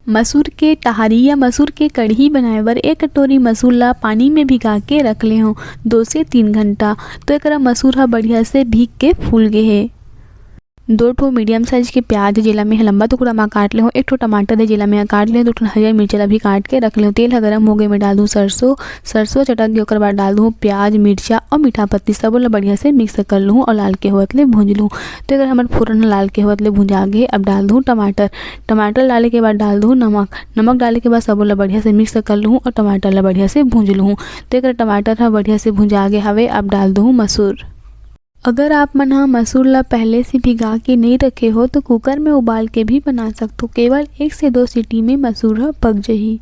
मसूर के टहारी या मसूर के कढ़ी बनाए बर 1 कटोरी मसूर ला पानी में भिगा के रख ले हो 2 से 3 घंटा। तो एकरा मसूर हा बढ़िया से भीग के फूल गे हे। 2 ठो मीडियम साइज के प्याज जेला में लंबा टुकड़ा में काट ले हो। 1 ठो टमाटर है जेला में काट ले। 2 ठो हरियर मिर्च ला भी काट के रख ले। तेल गरम हो गए में डाल दूँ सरसों चटक गए ओकर बाद डाल दूँ प्याज मिर्चा और मीठा पत्ती सब ला बढ़िया से मिक्स कर लूँ और लाल के होत ले भूंज लूँ। तो अगर हमारे फोरन लाल के होत ले भुंजा गए अब डाल दूँ टमाटर डाले के बाद डाल दूँ नमक डाले के बाद सब ला बढ़िया से मिक्स कर लूँ और टमाटर ला बढ़िया से भूंज लूँ। तो अगर टमाटर हा बढ़िया से भुंजा गए हवे अब डाल दूँ मसूर। अगर आप मन हा मसूर ला पहले से भिगा के नहीं रखे हो तो कुकर में उबाल के भी बना सकते हो। केवल 1 से 2 सीटी में मसूर हा पक जाही।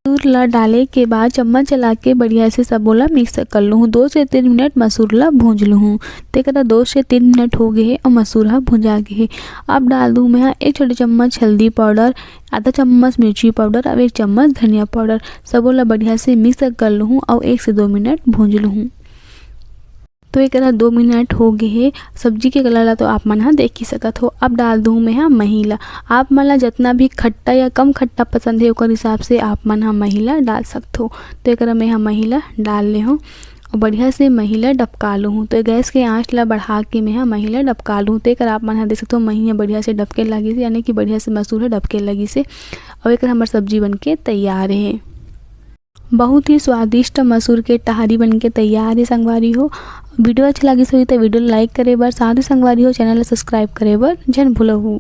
मसूर ला डाले के बाद चम्मच चला के बढ़िया से सबोला मिक्स कर लूँ। 2 से 3 मिनट मसूर ला भूंज लूँ। तो 2 से 3 मिनट हो गए और मसूर हा भुंजा गए। अब डाल दूँ मैं 1 छोटे चम्मच हल्दी पाउडर, आधा चम्मच मिर्ची पाउडर और 1 चम्मच धनिया पाउडर सबोला बढ़िया से मिक्स कर लूँ और 1 से 2 मिनट भूंज लूँ। तो एक 2 मिनट हो गए है। सब्जी के कलर ला तो आप मन हा देख ही सकत हो। अब डाल दूँ मैं हा महिला। आप मन ला जितना भी खट्टा या कम खट्टा पसंद है ओकर हिसाब से आप मन हा महिला डाल सकते हो। तो एक मैं हा महिला डाल ले हूँ और बढ़िया से महिला डबका लूँ। तो गैस के आँच ला बढ़ा के मैं हा महिला डबका लूँ। तो एक आप मन हा देख सकते हो महिला बढ़िया से डबके लगी से यानी कि बढ़िया से मसूर डबके लगी से। और एक हमार सब्जी बन के तैयार है। बहुत ही स्वादिष्ट मसूर के टहारी बन के तैयार है संगवारी हो। वीडियो अच्छा लगी तो वीडियो लाइक करे बर, साथ ही संगवारी हो चैनल सब्सक्राइब करे बर झन भूलहु।